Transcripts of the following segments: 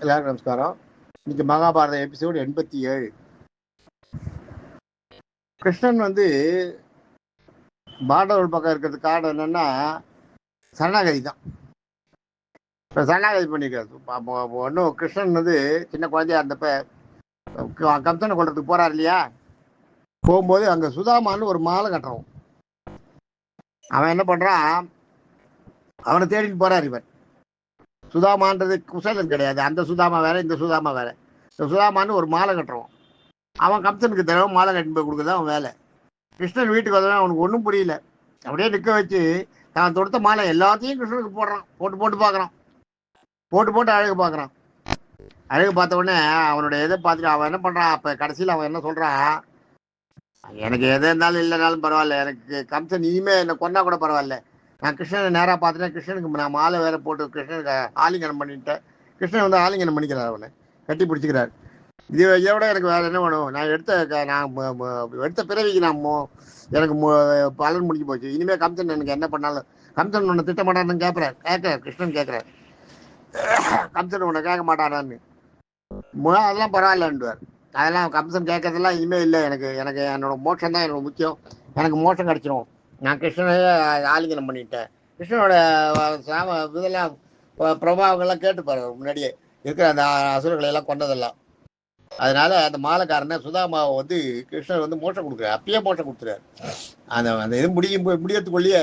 எல்லாருக்கும் நமஸ்காரம். இன்னைக்கு மகாபாரத எபிசோடு 87. கிருஷ்ணன் வந்து பாண்டவர் பக்கம் இருக்கிறதுக்கு காரணம் என்னன்னா சரணாகதி தான். இப்போ சரணாகதி பண்ணிக்கிறது ஒன்றும் கிருஷ்ணன் வந்து சின்ன குழந்தையா இருந்தப்ப கம்சனை கொள்றதுக்கு போறாரு இல்லையா, போகும்போது அங்கே சுதாமான்னு ஒரு மாலை கட்டுறோம். அவன் என்ன பண்றான், அவனை தேடிட்டு போறார். இவன் சுதாமான்றது குசலன் கிடையாது, அந்த சுதாமா வேற இந்த சுதாமா வேற. இந்த சுதாமான்னு ஒரு மாலை கட்டுறோம். அவன் கம்சனுக்கு தடவை மாலை கட்டி போய் கொடுக்குறது அவன் வேலை. கிருஷ்ணன் வீட்டுக்கு வந்தவன் அவனுக்கு ஒன்றும் புரியல. அப்படியே நிற்க வச்சு அவன் தொடுத்த மாலை எல்லாத்தையும் கிருஷ்ணனுக்கு போடுறான். போட்டு பார்க்குறான், போட்டு அழகு பார்க்குறான். அழகு பார்த்த உடனே அவனுடைய இதை பார்த்துட்டு அவன் என்ன பண்ணுறான், அப்போ கடைசியில் அவன் என்ன சொல்கிறான், எனக்கு எது இருந்தாலும் இல்லைனாலும் பரவாயில்ல, எனக்கு கம்சன் இனிமே என்னை கொண்டா கூட பரவாயில்ல, நான் கிருஷ்ணனை நேராக பார்த்துட்டேன், கிருஷ்ணனுக்கு நான் மாலை வேற போட்டு கிருஷ்ணனுக்கு ஆலிங்கனம் பண்ணிட்டேன். கிருஷ்ணன் வந்து ஆலிங்கனம் பண்ணிக்கிறார், அவனை கட்டி பிடிச்சிக்கிறார். இதை விட எனக்கு வேற என்ன வேணும், நான் எடுத்த பிறவிக்கு எனக்கு பலன் முடிஞ்சு போச்சு, இனிமேல் கம்சன் எனக்கு என்ன பண்ணாலும் கம்சன் உன்னை திட்ட மாட்டான்னு கேட்கிறார். கிருஷ்ணன் கேட்கிறார், கம்சன் உன்னை கேட்க மாட்டானான்னு. அதெல்லாம் பரவாயில்லன்றார். அதெல்லாம் கம்சன் கேட்கறதெல்லாம் இனிமேல் இல்லை, எனக்கு என்னோட மோட்சம் தான் என்னோட முக்கியம், எனக்கு மோட்சம் கிடைச்சிரும், நான் கிருஷ்ணனையே ஆலிங்கனம் பண்ணிட்டேன். கிருஷ்ணனோட இதெல்லாம் பிரபாவங்கள்லாம் கேட்டுப்பாரு, முன்னாடியே இருக்கிற அந்த அசுரர்களை எல்லாம் கொண்டதெல்லாம். அதனால அந்த மாலைக்காரனை சுதாமாவை வந்து கிருஷ்ணர் வந்து மோட்சம் கொடுக்குறாரு, அப்பயே மோட்சம் கொடுத்துறாரு. அந்த இது முடியறதுக்குள்ளேயே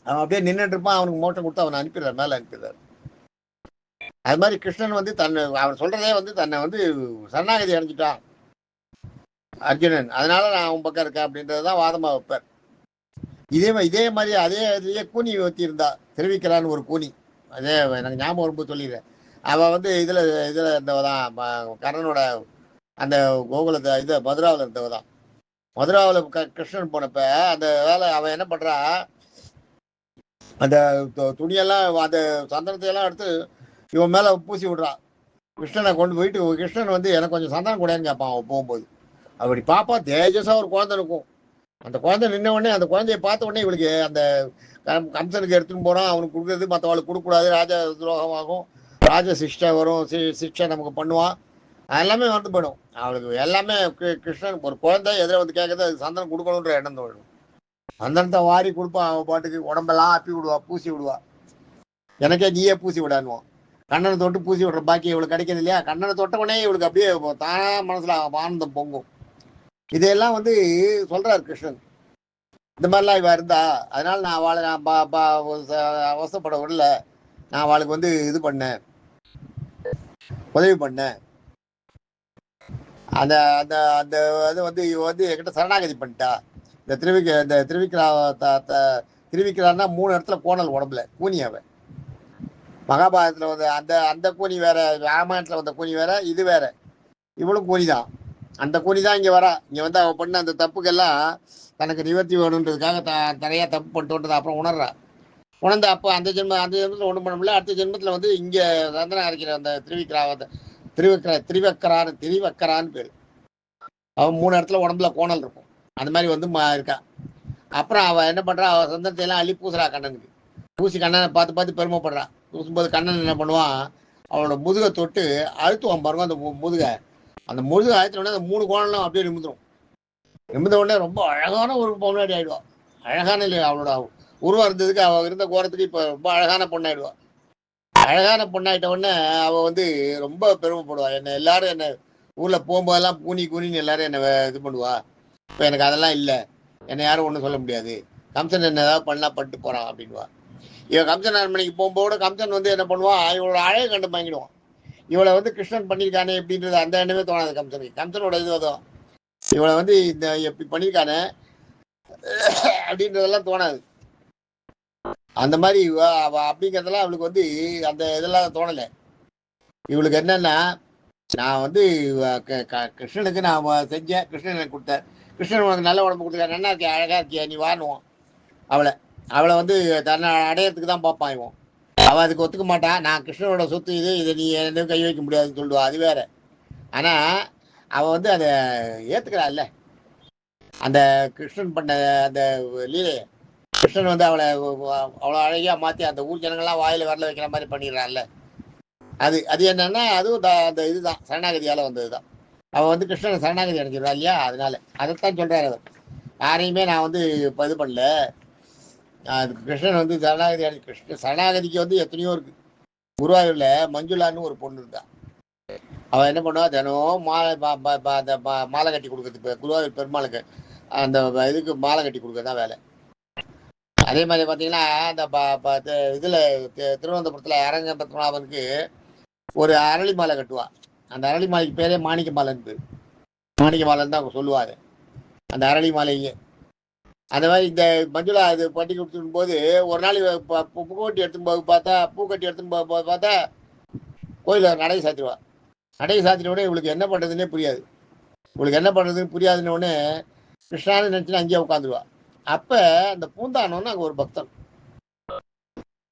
அவன் அப்படியே நின்றுட்டு இருப்பான். அவனுக்கு மோட்சம் கொடுத்து அவனை அனுப்பிடுறாரு, மேலே அனுப்பிடுறாரு. அது மாதிரி கிருஷ்ணன் வந்து அவன் சொல்றதே வந்து தன்னை வந்து சரணாகதி அடைஞ்சிட்டான் அர்ஜுனன், அதனால நான் அவன் பக்கம் இருக்கேன் அப்படின்றதுதான் வாதமா வைப்பார். இதே மாதிரி அதே இதுலயே கூனி ஊற்றி இருந்தா, தெரிவிக்கிறான்னு ஒரு கூனி, அதே எனக்கு ஞாபகம் வரும்போது சொல்லிடுறேன். அவன் வந்து இதுல இருந்தவதான், கர்ணனோட அந்த கோகுலத்தை இது மதுராவில் இருந்தவதான். மதுராவில் கிருஷ்ணன் போனப்ப அந்த வேலை அவன் என்ன பண்றா, அந்த துணியெல்லாம் அந்த சந்தனத்தை எல்லாம் எடுத்து இவன் மேல பூசி விடுறான். கிருஷ்ணனை கொண்டு போயிட்டு கிருஷ்ணன் வந்து எனக்கு கொஞ்சம் சந்தனம் கூடன்னு கேட்பான். அவன் போகும்போது அப்படி பாப்பா தேஜஸா ஒரு குழந்தை இருக்கும். அந்த குழந்தை நின்ன உடனே அந்த குழந்தைய பார்த்த உடனே இவளுக்கு அந்த கம்சனுக்கு எடுத்துன்னு போறான், அவனுக்கு கொடுக்குறது மற்றவளுக்கு கொடுக்கூடாது, ராஜ துரோகமாகும், ராஜ சிஷ்டை வரும், சிக்ஷை நமக்கு பண்ணுவான், அதெல்லாமே வந்து போயிடும் அவளுக்கு. எல்லாமே கிருஷ்ணன் ஒரு குழந்தை எதிர வந்து கேட்கறது, அது சந்தனம் கொடுக்கணுன்ற எண்ணம் தோணும். சந்தனத்தை வாரி கொடுப்பான், அவன் பாட்டுக்கு உடம்பெல்லாம் அப்பி விடுவா, பூசி விடுவா. எனக்கே நீயே பூசி விடானுவான். கண்ணனை தொட்டு பூசி விடுற பாக்கி இவளுக்கு கிடைக்கிறது இல்லையா, கண்ணனை தொட்ட உடனே இவளுக்கு அப்படியே தானா மனசுல ஆனந்தம் பொங்கும். இதையெல்லாம் வந்து சொல்றாரு கிருஷ்ணன். இந்த மாதிரிலாம் இவ இருந்தா, அதனால நான் அவளை அவசப்பட விடல, நான் அவளுக்கு வந்து இது பண்ணேன், உதவி பண்ணேன். அந்த அந்த அந்த இது வந்து இவ வந்து என்கிட்ட சரணாகதி பண்ணிட்டா. இந்த திருவிக்கிறான்னா 3 இடத்துல கோணல் உடம்புல கூனி. அவன் மகாபாரதத்துல வந்து அந்த கூனி வேற, ராமாயணத்துல வந்த கூனி வேற, இது வேற. இவளும் கூனி தான். அந்த கூனி தான் இங்க வரா. இங்க வந்து அவ பண்ண அந்த தப்புக்கெல்லாம் தனக்கு நிவர்த்தி வேணுன்றதுக்காக நிறைய தப்பு பண்ணிட்டு அப்புறம் உணர்றா. உணர்ந்த அப்போ அந்த ஜென்மத்தில் ஒன்றும் பண்ண முடியல. அடுத்த ஜென்மத்தில் வந்து இங்க சந்தனம் அரைக்கிற அந்த திரிவக்கரான்னு பேரு. அவன் 3 இடத்துல உடம்புல கோணல் இருக்கும். அந்த மாதிரி வந்து இருக்கா. அப்புறம் அவ என்ன பண்றா, அவ சந்தனத்தை எல்லாம் அள்ளி பூசுறா கண்ணனுக்கு. பூசி கண்ணனை பார்த்து பெருமைப்படுறா. பூசும்போது கண்ணன் என்ன பண்ணுவான், அவனோட முதுகை தொட்டு அழுத்துவான் பாருங்க. அந்த அந்த முதுகை அழுத்தின உடனே அந்த 3 கோணலும் அப்படியே நிமிந்துடும். நிமிந்த உடனே ரொம்ப அழகான ஒரு பொண்ணாடி ஆயிடுவான். அழகான இல்லை, அவளோட உருவம் இருந்ததுக்கு அவ இருந்த கோரத்துக்கு இப்ப ரொம்ப அழகான பொண்ணாயிடுவா. அழகான பொண்ணாயிட்ட உடனே அவ வந்து ரொம்ப பெருமைப்படுவா. எல்லாரும் என்ன ஊர்ல போகும்போதெல்லாம் கூனின்னு எல்லாரும் என்ன இது பண்ணுவா. இப்ப எனக்கு அதெல்லாம் இல்லை, என்னை யாரும் ஒன்றும் சொல்ல முடியாது, கம்சன் என்ன ஏதாவது பண்ணிட்டு போறான் அப்படின்வா. இவன் கம்சன் அரண்மனைக்கு போகும்போது கம்சன் வந்து என்ன பண்ணுவான், இவளோட அழகை கண்டு வாங்கிடுவான். இவளை வந்து கிருஷ்ணன் பண்ணியிருக்கானே எப்படின்றது அந்த எண்ணமே தோணாது கம்சனுக்கு. கம்சனோட இது அதுவும் இவளை வந்து இந்த எப்படி பண்ணியிருக்கானே அப்படின்றதெல்லாம் தோணாது. அந்த மாதிரி அப்படிங்கிறதெல்லாம் அவளுக்கு வந்து அந்த இதெல்லாம் தோணலை. இவளுக்கு என்னன்னா, நான் வந்து கிருஷ்ணனுக்கு நான் செஞ்சேன், கிருஷ்ணன் எனக்கு கொடுத்தேன், கிருஷ்ணன் உனக்கு நல்ல உடம்பு கொடுத்துருக்கா, நல்லா இருக்கியா, அழகா இருக்கியா, நீ வாணுவோம். அவளை வந்து தன்னை அடையறதுக்கு தான் பார்ப்பான் இவன். அவன் அதுக்கு ஒத்துக்க மாட்டான். நான் கிருஷ்ணனோட சொத்து இது நீ எதுவும் கை வைக்க முடியாதுன்னு சொல்லுவான், அது வேற. ஆனா அவன் வந்து அதை ஏத்துக்கிறாள். அந்த கிருஷ்ணன் பண்ண அந்த லீலையை கிருஷ்ணன் வந்து அவளை அவ்வளோ அழகியா மாற்றி அந்த ஊர் ஜனங்கள்லாம் வாயில வரல வைக்கிற மாதிரி பண்ணிடுறான்ல. அது அது என்னன்னா அதுவும் அந்த இதுதான் சரணாகதியால வந்தது தான். அவன் வந்து கிருஷ்ணன் சரணாகதி அடைஞ்சிருவா இல்லையா, அதனால அதைத்தான் சொல்றாரு அவர். யாரையுமே நான் வந்து இப்போ இது பண்ணல. கிருஷ்ணன் வந்து சரணாகதி கிருஷ்ண சரணாகதிக்கு வந்து எத்தனையோ இருக்கு. குருவாயூர்ல மஞ்சுளான்னு ஒரு பொண்ணு இருந்தா. அவன் என்ன பண்ணுவா, தினம் மாலை அந்த மாலை கட்டி கொடுக்கறது குருவாயூர் பெருமாளுக்கு அந்த இதுக்கு மாலை கட்டி கொடுக்கறது வேலை. அதே மாதிரி பார்த்தீங்கன்னா அந்த இதில் திருவனந்தபுரத்தில் அரங்க பத்மநாபனுக்கு ஒரு அரளி மாலை கட்டுவா. அந்த அரளி மாலைக்கு பேரே மாணிக்க மாலைன்னு பேர். மாணிக்க மாலைன்னு தான் அவங்க சொல்லுவாங்க அந்த அரளி மாலையே. அந்த மாதிரி இந்த மஞ்சுளா இது பட்டி கொடுத்துடும் போது ஒரு நாள் பூக்கட்டி எடுத்துன்னு போது பார்த்தா பூக்கட்டி எடுத்துன்னு போது பார்த்தா கோயிலில் நடை சாத்திடுவா. நடை சாத்தின உடனே இவளுக்கு என்ன பண்ணுறதுன்னே புரியாது. இவளுக்கு என்ன பண்ணுறதுன்னு புரியாதுன்னு உடனே கிருஷ்ணான்னு நினச்சின்னு அங்கேயே உட்காந்துருவா. அப்போ அந்த பூந்தானோன்னு அங்கே ஒரு பக்தன்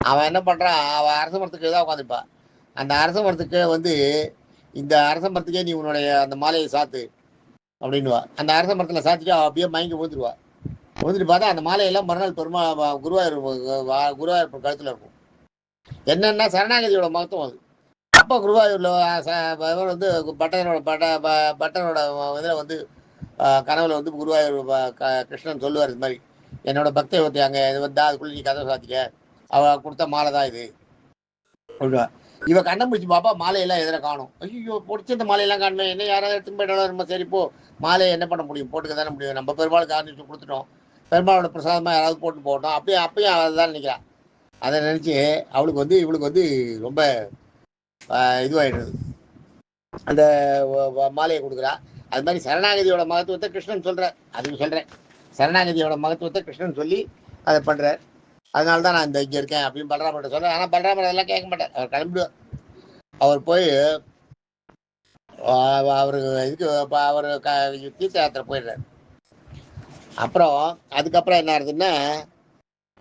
அவன் என்ன பண்ணுறான், அவன் அரச மரத்துக்கு தான் உட்காந்துருப்பா. அந்த அரச மரத்துக்கு வந்து இந்த அரச மரத்துக்கே நீ உன்னுடைய அந்த மாலையை சாத்து அப்படின்னுவா. அந்த அரச மரத்தில் சாத்திட்டு அவள் அப்படியே மயங்கி ஊந்துருவா. ஊந்துட்டு பார்த்தா அந்த மாலையெல்லாம் மறுநாள் குருவாயூர் கழுத்தில் இருக்கும். என்னன்னா சரணாகதியோட மகத்துவம் அது. அப்போ குருவாயூரில் இவர் வந்து பட்டனோட இதில் வந்து கனவுல வந்து குருவாயூர் கிருஷ்ணன் சொல்லுவார், இது மாதிரி என்னோட பக்தை ஒருத்தி அங்கே இது வந்தா அதுக்குள்ளே நீ கதவை சாத்திக்க, அவள் கொடுத்த மாலை தான் இது அப்படின்னா. இவ கண்ணை முடிச்சு பாப்பா மாலையெல்லாம் எதிர காணும். ஐயோ பிடிச்ச மாலையெல்லாம் காணுமே, என்ன யாராவது எடுத்து போயிட்டாலும் நம்ம சரி போ, மாலையை என்ன பண்ண முடியும், போட்டுக்க தானே முடியும், நம்ம பெருமாளுக்கு ஆரம்பிச்சு கொடுத்துட்டோம், பெருமாளோட பிரசாதமாக யாராவது போட்டு போகட்டும், அப்பயும் அதுதான் நினைக்கிறான். அதை நினச்சி இவளுக்கு வந்து ரொம்ப இதுவாயிடுது. அந்த மாலையை கொடுக்குறா. அது மாதிரி சரணாகதியோட மகத்துவத்தை கிருஷ்ணன் சொல்கிறார். அதுக்கு சொல்கிறேன், சரணாகதியோட மகத்துவத்தை கிருஷ்ணன் சொல்லி அதை பண்ணுறார். அதனால தான் நான் இங்கே இருக்கேன் அப்படின்னு பலராமர்கிட்ட சொல்கிறேன். ஆனால் பலராமர் அதெல்லாம் கேட்க மாட்டார். அவர் கிளம்பிடுவார். அவர் போய் அவரு இதுக்கு அவர் தீர்த்த யாத்திரை போயிடுறார். அப்புறம் அதுக்கப்புறம் என்ன ஆகுதுன்னா,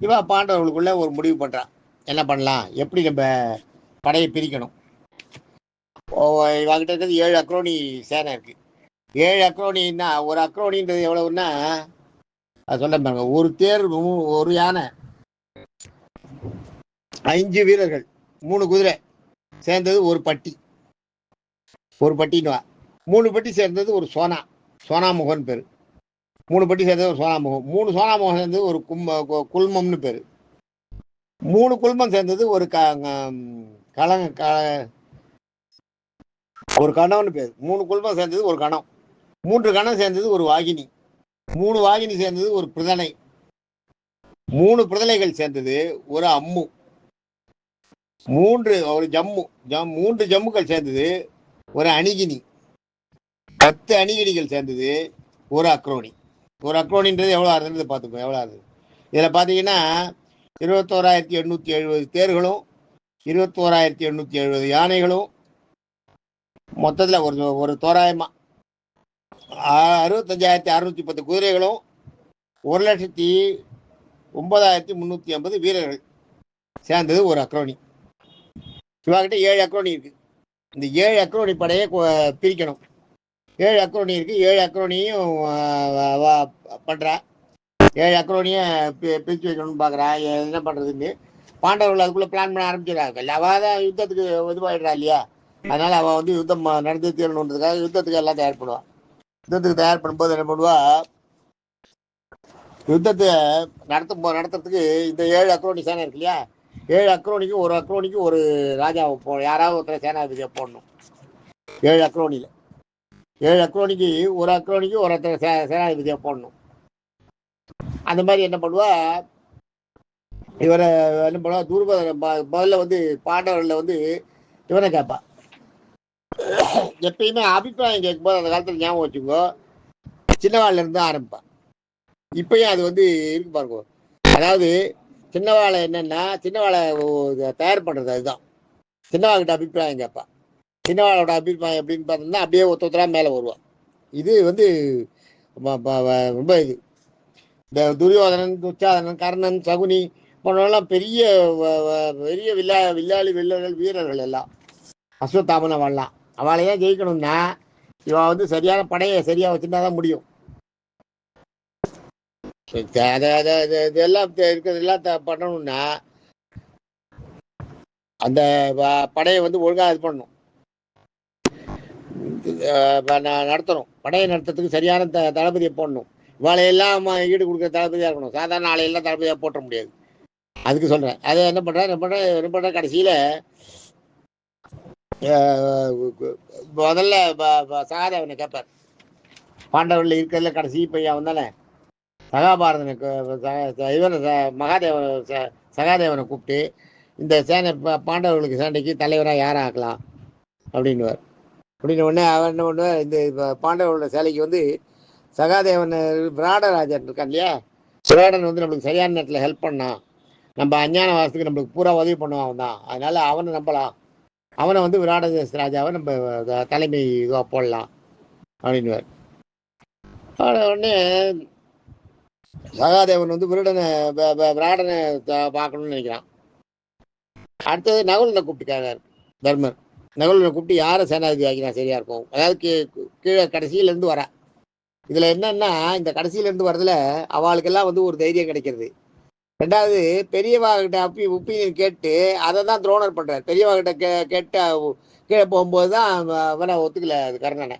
இவா பாண்டவர்களுக்குள்ள ஒரு முடிவு பண்ணுறான், என்ன பண்ணலாம், எப்படி நம்ம படையை பிரிக்கணும். இவங்கிட்ட இருக்கிறது 7 அக்ரோனி சேனை இருக்கு. 7 அக்ரோனின்னா ஒரு அக்ரோனின்றது எவ்வளவுன்னா அது சொல்ல பாருங்க, ஒரு தேர், ஒரு யானை, 5 வீரர்கள், 3 குதிரை சேர்ந்தது ஒரு பட்டி. ஒரு பட்டின்னு 3 பட்டி சேர்ந்தது ஒரு சோனாமுகன் பேர். 3 பட்டி சேர்ந்தது ஒரு சோனாமுகம். 3 சோனாமுகம் சேர்ந்தது ஒரு குல்மம்னு பேர். 3 குல்மம் சேர்ந்தது ஒரு ஒரு கணவன் பேர். 3 குல்மம் சேர்ந்தது ஒரு கணம். 3 கணம் சேர்ந்தது ஒரு வாகினி. 3 வாகினி சேர்ந்தது ஒரு பிரதனை. 3 பிரதனைகள் சேர்ந்தது ஒரு அம்மு. 3 ஜம்முக்கள் சேர்ந்தது ஒரு அணிகினி. 10 அணிகினிகள் சேர்ந்தது ஒரு அக்ரோனி. ஒரு அக்ரோனின்றது எவ்வளோ ஆகுதுன்றது பார்த்துக்கோ, எவ்வளோ ஆகுது. இதில் பார்த்தீங்கன்னா 21,870 தேர்களும் 21,870 யானைகளும், மொத்தத்தில் ஒரு தோராயமாக 65,610 குதிரைகளும் 1,09,350 வீரர்கள் சேர்ந்தது ஒரு அக்ரோனி. இவாகிட்ட 7 அக்ரோனி இருக்கு. இந்த 7 அக்ரோனி படையை பிரிக்கணும். 7 அக்ரோனி இருக்கு. 7 அக்ரோனியும் பண்றா. 7 அக்ரோனியை பிரித்து வைக்கணும்னு பார்க்குறா. என்ன பண்ணுறதுன்னு பாண்டவர்கள் அதுக்குள்ளே பிளான் பண்ண ஆரம்பிச்சிடறாங்க. அவள் தான் யுத்தத்துக்கு இதுவாகிடுறா இல்லையா, அதனால் அவள் வந்து யுத்தம் நடந்து தீரணுன்றதுக்காக யுத்தத்துக்கு எல்லாம் தயார் பண்ணுவாள். யுத்தத்துக்கு தயார் பண்ணும்போது என்ன பண்ணுவா, யுத்தத்தை நடத்துறதுக்கு இந்த 7 அக்ரோனி சேனை இருக்கு இல்லையா, 7 அக்ரோனிக்கு ஒரு ராஜாவை யாராவது ஒருத்தர் சேனாதிபதியை போடணும். 7 அக்ரோனியில் 7 அக்ரோனிக்கு ஒருத்தர் சேனாதிபதியை போடணும். அந்த மாதிரி என்ன பண்ணுவா, இவரை என்ன பண்ணுவா, துருபதனை முதல்ல வந்து பாண்டவர்களில் வந்து இவனை கேட்பா. எப்பயுமே அபிப்பிராயம் கேட்கும்போது அந்த காலத்தில் ஞாபகம் வச்சுக்கோ, சின்னவாளில் இருந்து ஆரம்பிப்பான். இப்பயும் அது வந்து இருக்கு பாருங்க. அதாவது சின்னவாளை என்னன்னா, சின்னவாளை தயார் பண்ணுறது அதுதான். சின்னவாள்கிட்ட அபிப்பிராயம் கேட்பான். சின்னவாளோட அபிப்பிராயம் எப்படின்னு பார்த்தோம்னா அப்படியே ஒருத்தரா மேலே வருவான். இது வந்து ரொம்ப இது. இந்த துரியோதனன், துச்சாதனன், கர்ணன், சகுனி போன்றவெல்லாம் பெரிய பெரிய வில்லாளி வீரர்கள் எல்லாம். அஸ்வத்தாமன் அவள்லாம் அவளையே ஜெயிக்கணும்னா இவன் வந்து சரியான படையை சரியா வச்சுருந்தா முடியும். இதெல்லாம் இருக்கிறதெல்லாம் பண்ணணும்னா அந்த படையை வந்து ஒழுங்காக இது பண்ணணும், நடத்தணும். படையை நடத்துறதுக்கு சரியான தளபதியை போடணும். இவாளையெல்லாம் ஈடு கொடுக்குற தளபதியாக இருக்கணும். சாதாரண ஆளையெல்லாம் தளபதியாக போட்ட முடியாது. அதுக்கு சொல்கிறேன். அதை என்ன பண்ணுறேன் கடைசியில் முதல்ல சகாதேவனை கேட்பார். பாண்டவர்கள் இருக்கிறதுல கடைசி பையன் வந்தானே சகாபாரதனுக்கு இவன் மகாதேவன் சகாதேவனை கூப்பிட்டு இந்த சேனை பாண்டவர்களுக்கு சண்டைக்கு தலைவராக யாரை ஆக்கலாம் அப்படின்னுவார். அப்படின்ன உடனே அவன் என்ன பண்ணுவார், இந்த பாண்டவர்களோட சேலைக்கு வந்து சகாதேவன் விராடராஜன் இருக்கான் இல்லையா, விராடன் வந்து நம்மளுக்கு சரியான நேரத்தில் ஹெல்ப் பண்ணான், நம்ம அஞ்ஞான வாசத்துக்கு நம்மளுக்கு பூரா உதவி பண்ணுவான் அவன் தான், அதனால அவனை நம்பலாம், அவனை வந்து விராடதேச ராஜாவை நம்ம தலைமை இதுவாக போடலாம் அப்படின்னுவார். உடனே சகாதேவன் வந்து விராடனை பார்க்கணும்னு நினைக்கிறான். அடுத்தது நகுலனை கூப்பிட்டுக்காரு தர்மர். நகுலனை கூப்பிட்டு யாரை சேனாதிபதி ஆக்கினா சரியா இருக்கும், அதாவது கீழே கடைசியிலேருந்து வர. இதில் என்னன்னா இந்த கடைசியிலேருந்து வரதுல அவளுக்கெல்லாம் வந்து ஒரு தைரியம் கிடைக்கிறது. ரெண்டாவது பெரியவா கிட்ட ஒப்பீனியன் கேட்டு அதை தான் துரோணர் பண்ணுறார். பெரியவா கிட்ட கேட்டு கீழே போகும்போது தான் அவனை ஒத்துக்கல அது கர்ணனை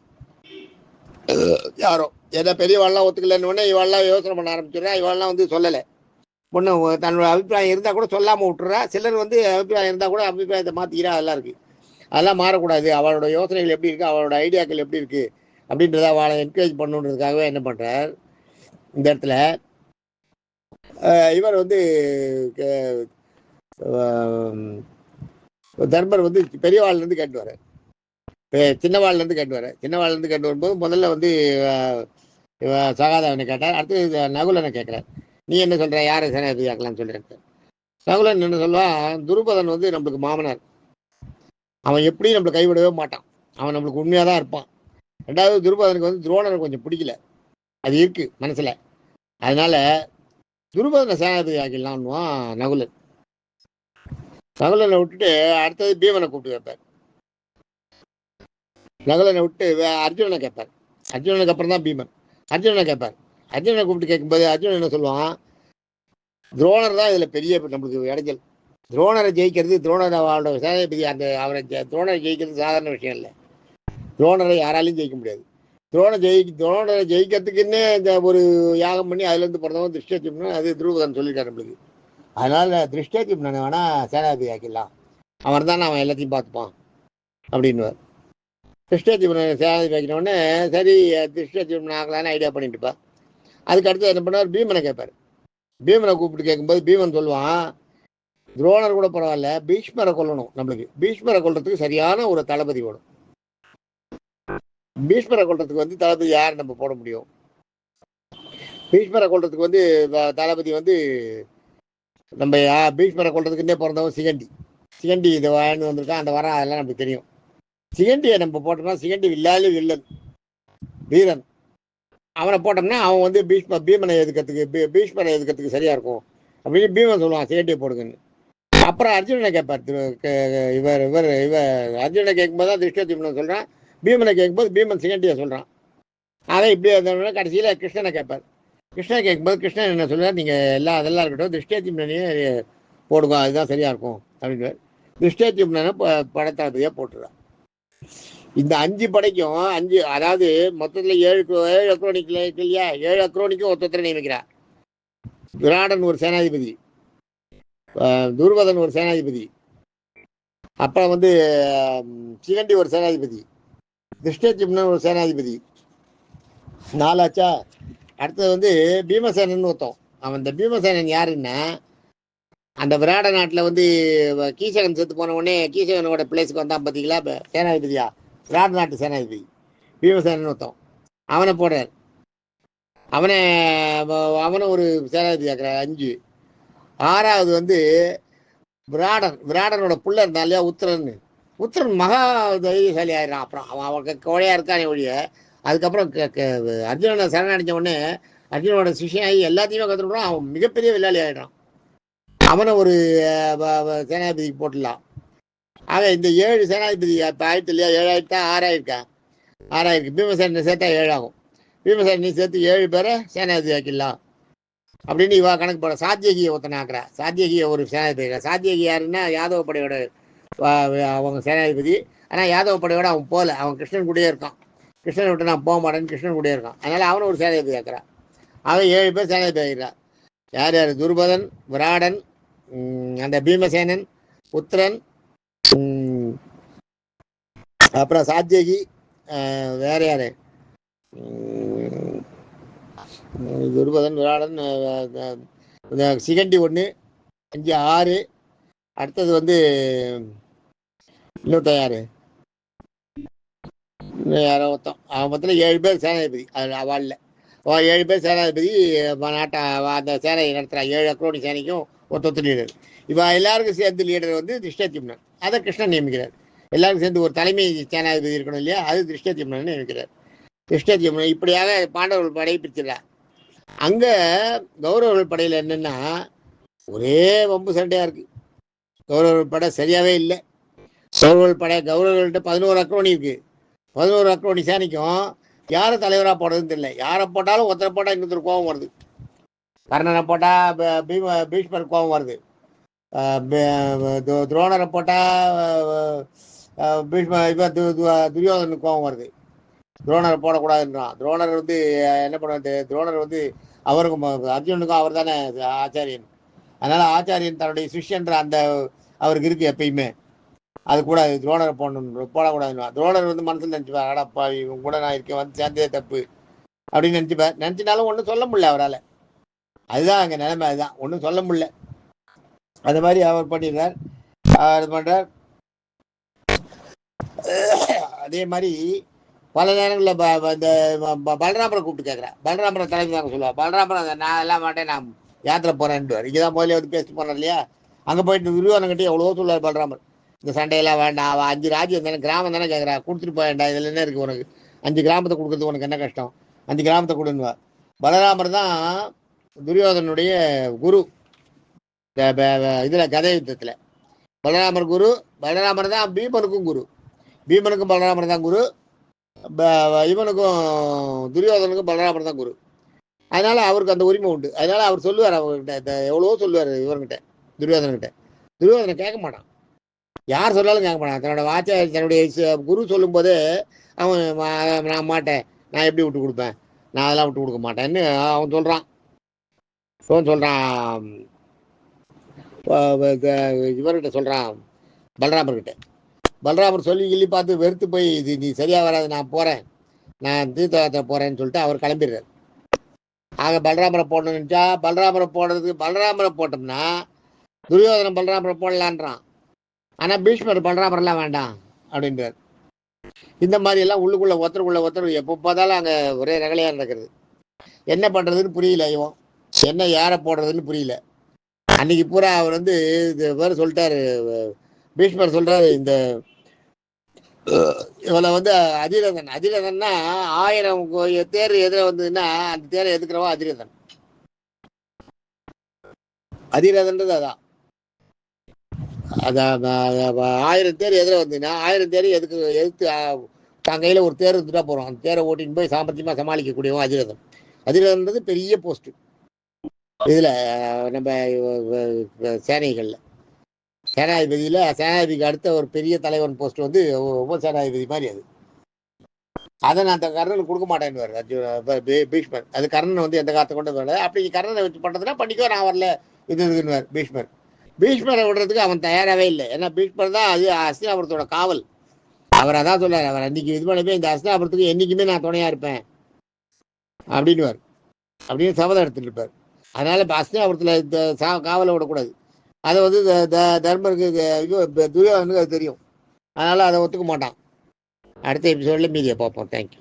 யாரோ, ஏதோ பெரியவாள்லாம் ஒத்துக்கலன்னு உடனே இவாள்லாம் யோசனை பண்ண ஆரம்பிச்சுடுறா. இவாள்லாம் வந்து சொல்லலை, ஒன்று தன்னோட அபிப்பிராயம் இருந்தால் கூட சொல்லாமல் விட்டுறா. சிலர் வந்து அபிப்பிராயம் இருந்தால் கூட அபிப்பிராயத்தை மாற்றிக்கிறா. அதெல்லாம் இருக்குது, அதெல்லாம் மாறக்கூடாது. அவளோட யோசனைகள் எப்படி இருக்குது, அவளோட ஐடியாக்கள் எப்படி இருக்குது அப்படின்றத அவளை என்கரேஜ் பண்ணுன்றதுக்காகவே என்ன பண்ணுறார், இந்த இடத்துல இவர் வந்து தர்மர் வந்து பெரியவாள்லேருந்து கேட்டு சின்னவாள்லேருந்து கேட்டு வரும்போது முதல்ல வந்து சகாதேவனை கேட்டார். அடுத்து நகுலனை கேட்குறார், நீ என்ன சொல்கிற, யாரை சேனாதிபதி ஆக்கலாம்னு சொல்லியிருக்க. நகுலன் என்ன சொல்லுவான், துருபதன் வந்து நம்மளுக்கு மாமனார், அவன் எப்படியும் நம்மளை கைவிடவே மாட்டான், அவன் நம்மளுக்கு உண்மையாக தான் இருப்பான். ரெண்டாவது துருபதனுக்கு வந்து துரோணரை கொஞ்சம் பிடிக்கல, அது இருக்கு மனசில், அதனால துருபதனை சேனாதிபதி ஆக்கிடலான்னுவான் நகுலன். நகுலனை விட்டுட்டு அடுத்தது பீமனை கூப்பிட்டு கேட்பார். நகுலனை விட்டு அர்ஜுனனை கேட்பார். அர்ஜுனனுக்கு அப்புறம் தான் பீமன். அர்ஜுனனை கேட்பார். அர்ஜுனனை கூப்பிட்டு கேட்கும்போது அர்ஜுனன் என்ன சொல்லுவான், துரோணர் தான் இதில் பெரிய நம்மளுக்கு இடைஞ்சல். துரோணரை ஜெயிக்கிறது, துரோணர் அவரோட சேனாதிபதி அந்த அவரை துரோணரை ஜெயிக்கிறது சாதாரண விஷயம் இல்லை. துரோணரை யாராலையும் ஜெயிக்க முடியாது. துரோணரை ஜெயிக்கிறதுக்குன்னே இந்த ஒரு யாகம் பண்ணி அதுலேருந்து பிறந்தவன் திருஷ்டத்யும்னன், அது துருபதன் சொல்லியிருக்காரு நம்மளுக்கு. அதனால திருஷ்டத்யும்னனை வேணா சேனாதிபதி ஆக்கிடலாம், அவன் தான் அவன் எல்லாத்தையும் பார்த்துப்பான் அப்படின்னுவார். திருஷ்டத்யும்னனை சேனாதிபதி ஆக்கினோடனே சரி திருஷ்டத்யும்னன் ஆக்கலான்னு ஐடியா பண்ணிட்டுப்பா. அதுக்கு அடுத்து என்ன பண்ணுவார், பீமனை கேட்பார். பீமனை கூப்பிட்டு கேட்கும்போது பீமன் சொல்லுவான், துரோணர் கூட பரவாயில்ல, பீஷ்மரை கொல்லணும், நம்மளுக்கு பீஷ்மரை கொல்றதுக்கு சரியான ஒரு தளபதி வேணும். பீஷ்மரை கொல்றதுக்கு வந்து தளபதி யார் நம்ம போட முடியும், பீஷ்மரை கொல்றதுக்கு வந்து தளபதி வந்து நம்ம பீஷ்மரை கொல்றதுக்குன்னே பிறந்தவன் சிகண்டி இதை வாழ்ந்து வந்திருக்கான், அந்த வர அதெல்லாம் நமக்கு தெரியும். சிகண்டியை நம்ம போட்டோம்னா சிகண்டி வில்லன் வீரன், அவனை போட்டோம்னா அவன் வந்து பீஷ்மரை எதுக்கிறதுக்கு சரியா இருக்கும் அப்படின்னு பீமன் சொல்லுவான், சிகண்டியை போடுங்கன்னு. அப்புறம் அர்ஜுனனை கேட்பார். இவர் அர்ஜுனனை கேட்கும்போது தான் திருஷ்டத்யும்னன் சொல்றான், பீமனை கேட்கும்போது பீமன் சிகண்டியை சொல்றான். அதை இப்படி வந்தோம்னா கடைசியில் கிருஷ்ணனை கேட்பார். கிருஷ்ணனை கேட்கும்போது கிருஷ்ணன் என்ன சொல்றார், நீங்கள் அதெல்லாம் இருக்கட்டும், திருஷ்டத்யும்னனையே போடுங்க, அதுதான் சரியா இருக்கும் அப்படின்னு திருஷ்டத்யும்னனை படத்தளபதியாக போட்டுறான். இந்த 5 படைக்கும் 5, அதாவது மொத்தத்தில் 7 அக்ரோனிக்கல் இல்லையா, 7 அக்ரோனிக்கும் ஒருத்தரை நியமிக்கிறார். விராடன் ஒரு சேனாதிபதி, துருபதன் ஒரு சேனாதிபதி, அப்புறம் வந்து சிகண்டி ஒரு சேனாதிபதி, திருஷ்டத்யும்னன் ஒரு சேனாதிபதி, 4 ஆச்சா. அடுத்தது வந்து பீமசேனன் ஒருத்தன். அவன் இந்த பீமசேனன் யாருன்னா, அந்த விராட நாட்டில் வந்து கீசகன் செத்து போன உடனே கீசகனோட பிளேஸுக்கு வந்தான் பார்த்தீங்களா சேனாதிபதியா, விராட நாட்டு சேனாதிபதி பீமசேனன் ஒருத்தன். அவனை போடுறார். அவனை ஒரு சேனாதிபதி ஆக்குறார் 5. 6வது வந்து விராடனோட புள்ள இருந்தா இல்லையா உத்திரன் மகா தைரியசாலி ஆயிடுறான். அப்புறம் அவன் கோழையா இருக்கானே ஒழிய, அதுக்கப்புறம் அர்ஜுனனை சரணடைஞ்ச உடனே அர்ஜுனோட சிஷியாகி எல்லாத்தையுமே கற்றுக்கிட்டான், அவன் மிகப்பெரிய வில்லாளி ஆகிடுறான். அவனை ஒரு சேனாதிபதிக்கு போட்டுடலாம். ஆக இந்த 7 சேனாதிபதி இப்போ ஆயிடுத்து இல்லையா, 7 ஆயிடுத்தா 6 ஆயிருக்கா, 6 ஆயிருக்கு. பீமசேனனை சேர்த்தா 7 ஆகும். பீமசேனனை சேர்த்து 7 பேரை சேனாதிபதி ஆக்கிடலாம் அப்படின்னு இவா கணக்கு போட. சாத்தியகியை ஒருத்தனை ஆக்குறா. சாத்தியகியை ஒரு சேனாதிபதி. சாத்தியகி யாருன்னா யாதவ படையோட அவங்க சேனாதிபதி. ஆனால் யாதவ படையோட அவன் போகல, அவன் கிருஷ்ணன் கூடயே இருக்கான். கிருஷ்ணனை விட்டு நான் போக மாட்டேன்னு கிருஷ்ணன் கூடயே இருக்கான். அதனால் அவனை ஒரு சேனாதிபதி ஆக்குறான். அவன் 7 பேர் சேனாதிபதி ஆகிறான். யார் யார்? துருபதன், விராடன், அந்த பீமசேனன், புத்திரன், அப்புறம் சாத்தியகி, வேற யாரு? துருபதன், விராடன், சிகண்டி 1, 5, 6. அடுத்தது வந்து இன்னொருத்த யாரு? யாரோ ஒருத்தன். அவன் மொத்தத்தில் 7 பேர் சேனாதிபதி. அதில் அவளில் 7 பேர் சேனாதிபதி நாட்டை அந்த சேனையை நடத்துகிறான். 7 அக்ரோனி சேனைக்கும் ஒருத்தொத்து லீடர். இப்போ எல்லாருக்கும் சேர்ந்து லீடர் வந்து திருஷ்டத்யும்னன். அதை கிருஷ்ணன் நியமிக்கிறார். எல்லாருக்கும் சேர்ந்து ஒரு தலைமை சேனாதிபதி இருக்கணும் இல்லையா, அது திருஷ்டத்யும்னன் நியமிக்கிறார். திருஷ்டத்யும்னன் இப்படியாக பாண்டவர்கள் படையை பிரிச்சிடறார். அங்கே கௌரவர்கள் படையில் என்னென்னா ஒரே வம்பு சண்டையாக இருக்குது. கௌரவர்கள் படை சரியாகவே இல்லை. கௌரவர்கள்ட்ட 11 அக்ரோனி இருக்குது. 11 அக்ரோனி சேனைக்கும் யாரை தலைவராக போடுறதுன்னு தெரியல. யாரை போட்டாலும் ஒருத்தரை போட்டால் இன்னொருத்தர் கோபம் வருது. கர்ணனை போட்டால் பீஷ்மர் கோபம் வருது. துரோணரை போட்டால் துரியோதனுக்கு கோபம் வருது. துரோணரை போடக்கூடாதுன்றான். துரோணர் வந்து என்ன பண்ணுவாரு? துரோணர் வந்து அவருக்கும் அர்ஜுனனுக்கும் அவர் தானே ஆச்சாரியன். அதனால் ஆச்சாரியன் தன்னுடைய சிஷ்யன்ற அந்த அவருக்கு இருக்குது எப்பயுமே. அது கூட துரோணரை போடக்கூடாதுன்னு துரோணர் வந்து மனசில் நினச்சிப்பார், அடப்பா இவங்க கூட நான் இருக்கேன், வந்து சேர்ந்ததே தப்பு அப்படின்னு நினச்சிப்பார். நினச்சினாலும் ஒன்றும் சொல்ல முடியல அவரால். அதுதான் அங்கே நிலைமை. அதுதான் ஒன்றும் சொல்ல முடியல. அது மாதிரி அவர் பண்ணிடுறார். இது பண்ணுறார். அதே மாதிரி பல நேரங்களில் இந்த பலராமரை கூப்பிட்டு கேட்குறேன். பலராமரை தலைமை தாங்க சொல்லுவாள். பலராமரை நான் எல்லாம் மாட்டேன், நான் யாத்திரை போகிறேன்ட்டு இங்கே தான் முதல்ல வந்து பேசிட்டு போனேன் இல்லையா. அங்கே போயிட்டு துரியோதனங்கிட்டே எவ்வளோ சொல்லுவார் பலராமர். இந்த சண்டையெல்லாம் வேண்டாம், அவள் 5 ராஜ்யம் தானே, கிராமம் தானே கேட்குறா, கொடுத்துட்டு போயேன்டா, இதில் என்ன இருக்குது உனக்கு? 5 கிராமத்தை கொடுக்குறது உனக்கு என்ன கஷ்டம்? 5 கிராமத்தை கொடுன்னுவா. பலராமர் தான் துரியோதனுடைய குரு. இதில் கதை யுத்தத்தில் பலராமர் குரு. பலராமர் தான் பீமனுக்கும் குரு. பீமனுக்கும் பலராமர் தான் குரு. இவனுக்கும் துரியோதனுக்கும் பலராமர் தான் குரு. அதனால் அவருக்கு அந்த உரிமை உண்டு. அதனால் அவர் சொல்லுவார் அவர்கிட்ட, எவ்வளவோ சொல்லுவார் இவர்கிட்ட, துரியோதனங்கிட்ட. துரியோதனை கேட்க மாட்டான். யார் சொன்னாலும் கேட்க மாட்டான். தன்னுடைய குரு சொல்லும்போதே அவன் நான் மாட்டேன், நான் எப்படி விட்டு கொடுப்பேன், நான் அதெல்லாம் விட்டு கொடுக்க மாட்டேன்னு அவன் சொல்கிறான். சொல்கிறான் இவர்கிட்ட சொல்கிறான், பலராமர்கிட்ட. பலராமர் சொல்லி கிள்ளி பார்த்து வெறுத்து போய் இது நீ சரியாக வராது, நான் போகிறேன், நான் தீர்த்தத்தை போகிறேன்னு சொல்லிட்டு அவர் கிளம்பிடுறார். ஆக பலராமரை போடணும்னு நினச்சா பலராமரை போட்டோம்னா துரியோதனன் பலராமரை போடலான்றான். ஆனால் பீஷ்மர் பலராமரெல்லாம் வேண்டாம் அப்படின்றார். இந்த மாதிரியெல்லாம் ஒருத்தருக்குள்ள எப்போ பார்த்தாலும் அங்கே ஒரே ரகலையாக நடக்கிறது. என்ன பண்ணுறதுன்னு புரியல. இவன் என்ன யாரை போடுறதுன்னு புரியல. அன்னைக்கு பூரா அவர் வந்து இது வேறு சொல்லிட்டாரு. பீஷ்மர் சொல்கிறாரு, இந்த இவளை வந்து அதிரதன்னா 1000 தேர் எதிர வந்ததுன்னா அந்த தேரை எதுக்குறவா அதிரதன்றது அதான். 1000 தேர் எதிர வந்ததுன்னா 1000 தேர் எதிர்த்து தான் கையில் ஒரு தேர் இருந்துட்டா போகிறோம். அந்த தேரை ஓட்டின்னு போய் சாமர்த்தியமாக சமாளிக்கக்கூடியவன் அதிரதன். அதிரதன்றது பெரிய போஸ்ட்டு இதில் நம்ம சேனைகளில். சேனாதிபதிக்கு அடுத்த ஒரு பெரிய தலைவன் போஸ்ட் வந்து உப சேனாதிபதி மாதிரி. அதை நான் அந்த கர்ணனுக்கு கொடுக்க மாட்டேன்னு பீஷ்மர். அது கர்ணன் வந்து எந்த காலத்தை கொண்டு வரல. அப்படி கர்ணனை வச்சு பண்ணுறதுன்னா பண்ணிக்கோ, நான் வரல இதுன்னு பீஷ்மரை விடுறதுக்கு அவன் தயாராகவே இல்லை. ஏன்னா பீஷ்மர் தான் அது ஹஸ்தினாபுரத்தோட காவல். அவர் அதான் சொல்றாரு, அவர் அன்னைக்கு இது பண்ணவே இந்த ஹஸ்தினாபுரத்துக்கு என்றைக்குமே நான் துணையா இருப்பேன் அப்படின்னு சபதம் எடுத்துட்டு இருப்பார். அதனால இப்போ ஹஸ்தினாபுரத்தில் இந்த காவலை விடக்கூடாது. அதை வந்து தர்மருக்கு துரியோதனுக்கு அது தெரியும். அதனால அதை ஒத்துக்க மாட்டான். அடுத்த எபிசோடில் மீதியை பார்ப்போம். தேங்க்யூ.